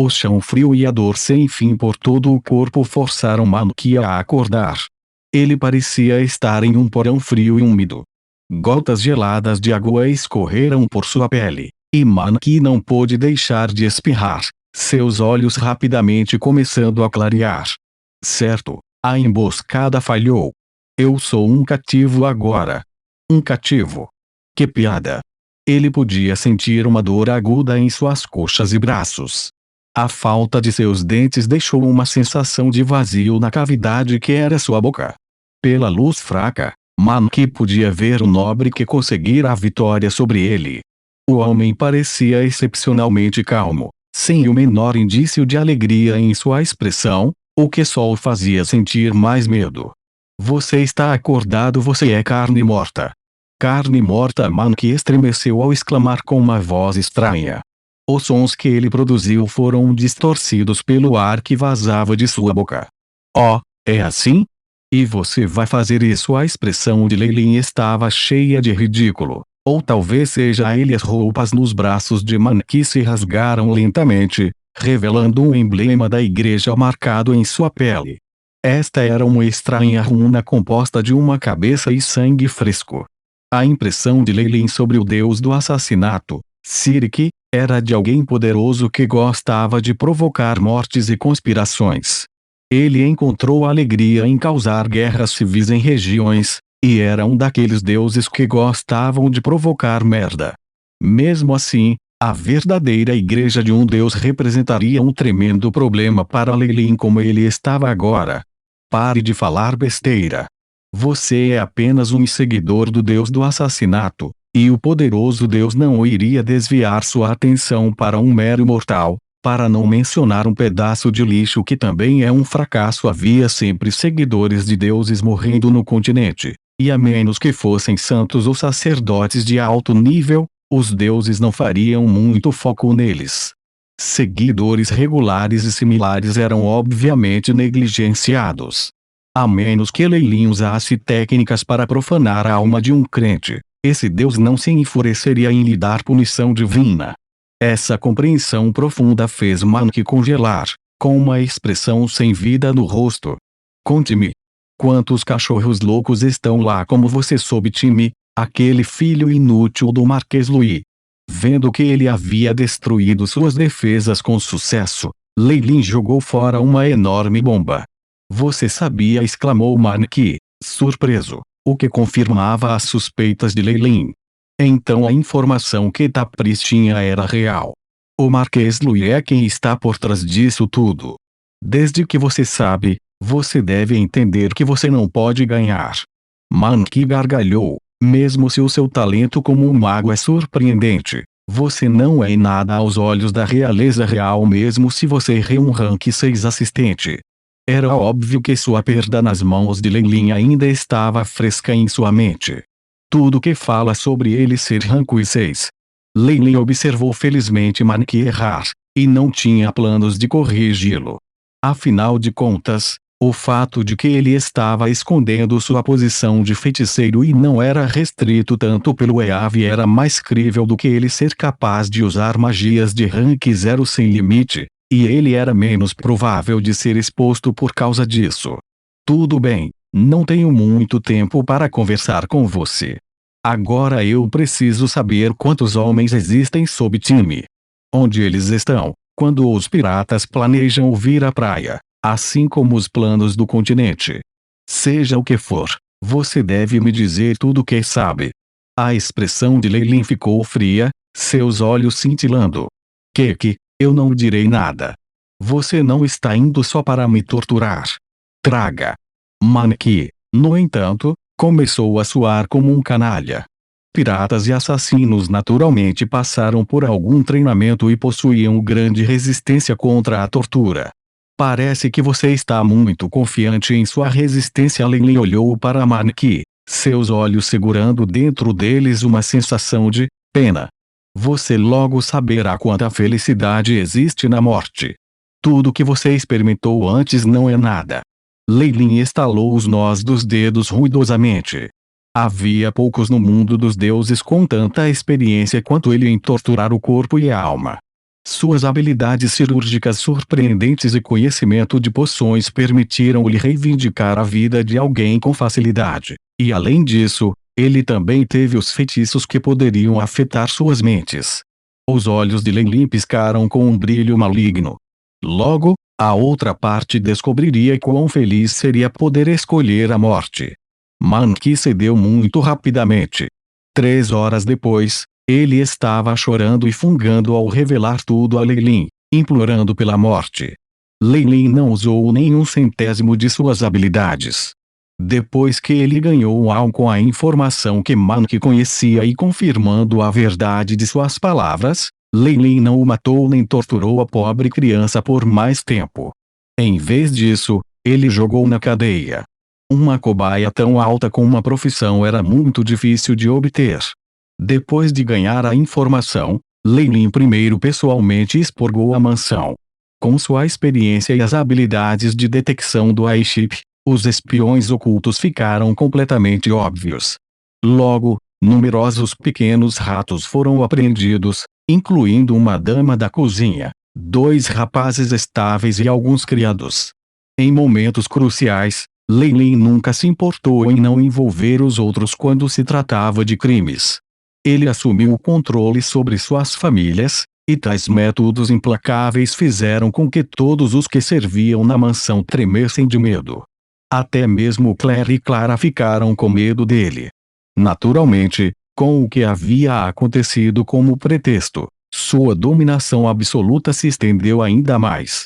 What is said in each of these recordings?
O chão frio e a dor sem fim por todo o corpo forçaram Manki a acordar. Ele parecia estar em um porão frio e úmido. Gotas geladas de água escorreram por sua pele, e Manki não pôde deixar de espirrar, seus olhos rapidamente começando a clarear. Certo, a emboscada falhou. Eu sou um cativo agora. Um cativo. Que piada! Ele podia sentir uma dor aguda em suas coxas e braços. A falta de seus dentes deixou uma sensação de vazio na cavidade que era sua boca. Pela luz fraca, Manki podia ver o nobre que conseguira a vitória sobre ele. O homem parecia excepcionalmente calmo, sem o menor indício de alegria em sua expressão, o que só o fazia sentir mais medo. Você está acordado, você é carne morta. Carne morta. Manki estremeceu ao exclamar com uma voz estranha. Os sons que ele produziu foram distorcidos pelo ar que vazava de sua boca. Oh, é assim? E você vai fazer isso? A expressão de Lei Lin estava cheia de ridículo. Ou talvez seja ele. As roupas nos braços de Manki se rasgaram lentamente, revelando um emblema da igreja marcado em sua pele. Esta era uma estranha runa composta de uma cabeça e sangue fresco. A impressão de Lei Lin sobre o deus do assassinato, Sirik, era de alguém poderoso que gostava de provocar mortes e conspirações. Ele encontrou alegria em causar guerras civis em regiões, e era um daqueles deuses que gostavam de provocar merda. Mesmo assim, a verdadeira igreja de um deus representaria um tremendo problema para Lei Lin como ele estava agora. Pare de falar besteira. Você é apenas um seguidor do deus do assassinato, e o poderoso deus não iria desviar sua atenção para um mero mortal, para não mencionar um pedaço de lixo que também é um fracasso. Havia sempre seguidores de deuses morrendo no continente, e a menos que fossem santos ou sacerdotes de alto nível, os deuses não fariam muito foco neles. Seguidores regulares e similares eram obviamente negligenciados. A menos que Lei Lin usasse técnicas para profanar a alma de um crente, esse Deus não se enfureceria em lhe dar punição divina. Essa compreensão profunda fez Manki congelar, com uma expressão sem vida no rosto. Conte-me. Quantos cachorros loucos estão lá? Como você soube? Time, aquele filho inútil do Marquês Louis. Vendo que ele havia destruído suas defesas com sucesso, Lei Lin jogou fora uma enorme bomba. Você sabia? Exclamou Manki, surpreso, o que confirmava as suspeitas de Lei Lin. Então a informação que Tapris tinha era real. O Marquês Louis é quem está por trás disso tudo. Desde que você sabe, você deve entender que você não pode ganhar. Manki gargalhou. Mesmo se o seu talento como um mago é surpreendente, você não é nada aos olhos da realeza real mesmo se você é um rank 6 assistente. Era óbvio que sua perda nas mãos de Lei Lin ainda estava fresca em sua mente. Tudo que fala sobre ele ser rank 6. Lei Lin observou felizmente Manki errar, e não tinha planos de corrigi-lo. Afinal de contas, o fato de que ele estava escondendo sua posição de feiticeiro e não era restrito tanto pelo EAV era mais crível do que ele ser capaz de usar magias de rank 0 sem limite, e ele era menos provável de ser exposto por causa disso. Tudo bem, não tenho muito tempo para conversar com você. Agora eu preciso saber quantos homens existem sob time. Onde eles estão, quando os piratas planejam vir à praia. Assim como os planos do continente. Seja o que for, você deve me dizer tudo o que sabe. A expressão de Lei Lin ficou fria, seus olhos cintilando. Que, eu não direi nada. Você não está indo só para me torturar. Traga. Manki, no entanto, começou a soar como um canalha. Piratas e assassinos naturalmente passaram por algum treinamento e possuíam grande resistência contra a tortura. Parece que você está muito confiante em sua resistência. Lei Lin olhou para Manki, seus olhos segurando dentro deles uma sensação de pena. Você logo saberá quanta felicidade existe na morte. Tudo que você experimentou antes não é nada. Lei Lin estalou os nós dos dedos ruidosamente. Havia poucos no mundo dos deuses com tanta experiência quanto ele em torturar o corpo e a alma. Suas habilidades cirúrgicas surpreendentes e conhecimento de poções permitiram-lhe reivindicar a vida de alguém com facilidade, e além disso, ele também teve os feitiços que poderiam afetar suas mentes. Os olhos de Lei Lin piscaram com um brilho maligno. Logo, a outra parte descobriria quão feliz seria poder escolher a morte. Manqi cedeu muito rapidamente. 3 horas depois, ele estava chorando e fungando ao revelar tudo a Lei Lin, implorando pela morte. Lei Lin não usou nenhum centésimo de suas habilidades. Depois que ele ganhou algo com a informação que Manqi conhecia e confirmando a verdade de suas palavras, Lei Lin não o matou nem torturou a pobre criança por mais tempo. Em vez disso, ele jogou na cadeia. Uma cobaia tão alta com uma profissão era muito difícil de obter. Depois de ganhar a informação, Lei Lin primeiro pessoalmente expurgou a mansão. Com sua experiência e as habilidades de detecção do Aiship, os espiões ocultos ficaram completamente óbvios. Logo, numerosos pequenos ratos foram apreendidos, incluindo uma dama da cozinha, 2 rapazes estáveis e alguns criados. Em momentos cruciais, Lei Lin nunca se importou em não envolver os outros quando se tratava de crimes. Ele assumiu o controle sobre suas famílias, e tais métodos implacáveis fizeram com que todos os que serviam na mansão tremessem de medo. Até mesmo Claire e Clara ficaram com medo dele. Naturalmente, com o que havia acontecido como pretexto, sua dominação absoluta se estendeu ainda mais.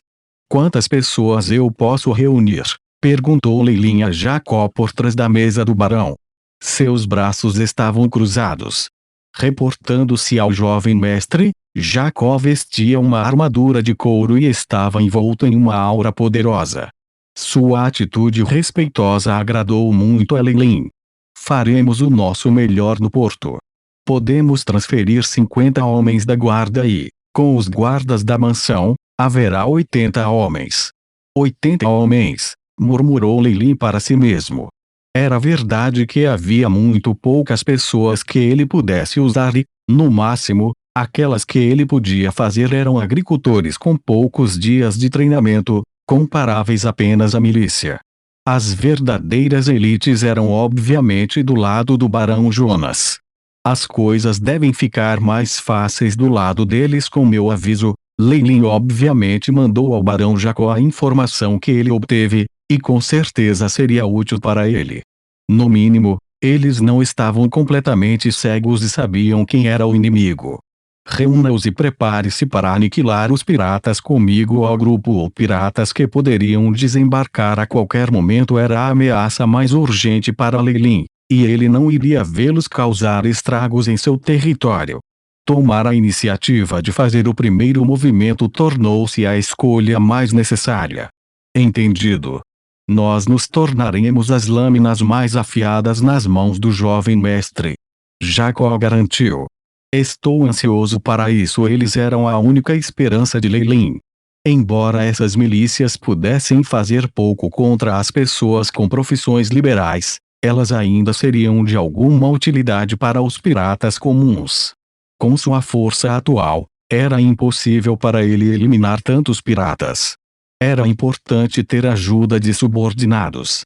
"Quantas pessoas eu posso reunir?", perguntou Lei Lin a Jacó por trás da mesa do barão. Seus braços estavam cruzados. Reportando-se ao jovem mestre, Jacó vestia uma armadura de couro e estava envolto em uma aura poderosa. Sua atitude respeitosa agradou muito a Lei Lin. "Faremos o nosso melhor no porto. Podemos transferir 50 homens da guarda e, com os guardas da mansão, haverá 80 homens." 80 homens, murmurou Lei Lin para si mesmo. Era verdade que havia muito poucas pessoas que ele pudesse usar e, no máximo, aquelas que ele podia fazer eram agricultores com poucos dias de treinamento, comparáveis apenas à milícia. As verdadeiras elites eram obviamente do lado do Barão Jonas. As coisas devem ficar mais fáceis do lado deles com meu aviso. Lei Lin obviamente mandou ao Barão Jacó a informação que ele obteve, e com certeza seria útil para ele. No mínimo, eles não estavam completamente cegos e sabiam quem era o inimigo. "Reúna-os e prepare-se para aniquilar os piratas comigo." O grupo ou piratas que poderiam desembarcar a qualquer momento era a ameaça mais urgente para Lei Lin, e ele não iria vê-los causar estragos em seu território. Tomar a iniciativa de fazer o primeiro movimento tornou-se a escolha mais necessária. "Entendido. Nós nos tornaremos as lâminas mais afiadas nas mãos do jovem mestre." Jacó garantiu. "Estou ansioso para isso." Eles eram a única esperança de Lei Lin. Embora essas milícias pudessem fazer pouco contra as pessoas com profissões liberais, elas ainda seriam de alguma utilidade para os piratas comuns. Com sua força atual, era impossível para ele eliminar tantos piratas. Era importante ter ajuda de subordinados.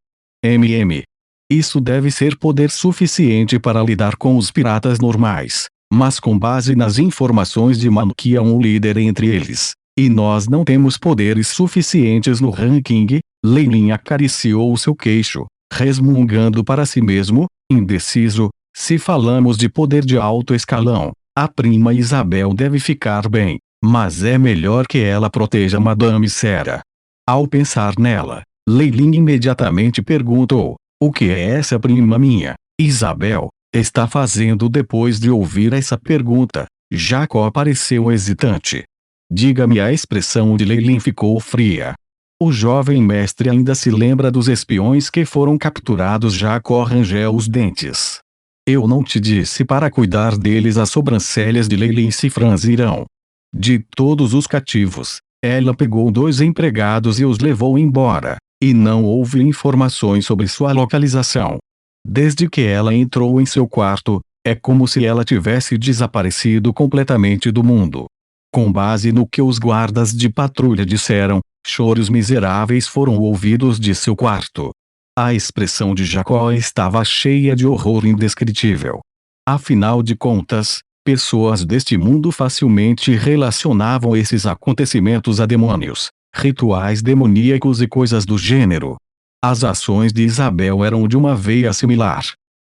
Isso deve ser poder suficiente para lidar com os piratas normais, mas com base nas informações de Manqi há um líder entre eles, e nós não temos poderes suficientes no ranking. Lei Lin acariciou seu queixo, resmungando para si mesmo, indeciso. Se falamos de poder de alto escalão, a prima Isabel deve ficar bem, mas é melhor que ela proteja Madame Sera. Ao pensar nela, Lei Lin imediatamente perguntou: "O que é essa prima minha, Isabel, está fazendo?" Depois de ouvir essa pergunta, Jacó pareceu hesitante. "Diga-me." A expressão de Lei Lin ficou fria. O jovem mestre ainda se lembra dos espiões que foram capturados. Jacó rangeu os dentes. "Eu não te disse para cuidar deles?" As sobrancelhas de Lei Lin se franziram. "De todos os cativos, ela pegou 2 empregados e os levou embora, e não houve informações sobre sua localização. Desde que ela entrou em seu quarto, é como se ela tivesse desaparecido completamente do mundo." Com base no que os guardas de patrulha disseram, choros miseráveis foram ouvidos de seu quarto. A expressão de Jacó estava cheia de horror indescritível. Afinal de contas, pessoas deste mundo facilmente relacionavam esses acontecimentos a demônios, rituais demoníacos e coisas do gênero. As ações de Isabel eram de uma veia similar.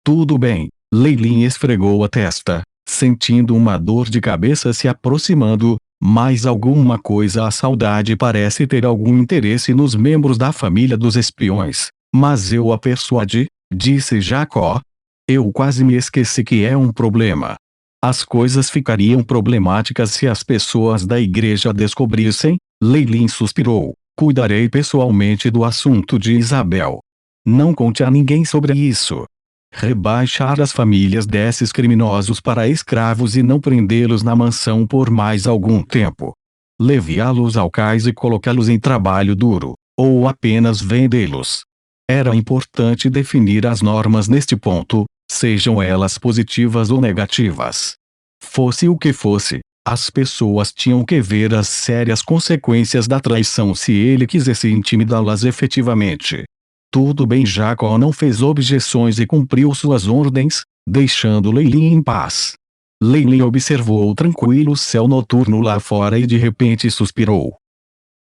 Tudo bem, Leilin esfregou a testa, sentindo uma dor de cabeça se aproximando, mas alguma coisa a saudade parece ter algum interesse nos membros da família dos espiões. Mas eu a persuadi, disse Jacó. Eu quase me esqueci que é um problema. As coisas ficariam problemáticas se as pessoas da igreja descobrissem. Leilin suspirou. Cuidarei pessoalmente do assunto de Isabel. Não conte a ninguém sobre isso. Rebaixar as famílias desses criminosos para escravos e não prendê-los na mansão por mais algum tempo. Levá-los ao cais e colocá-los em trabalho duro, ou apenas vendê-los. Era importante definir as normas neste ponto, sejam elas positivas ou negativas. Fosse o que fosse, as pessoas tinham que ver as sérias consequências da traição se ele quisesse intimidá-las efetivamente. Tudo bem, Jacó não fez objeções e cumpriu suas ordens, deixando Leilin em paz. Leilin observou o tranquilo céu noturno lá fora e de repente suspirou.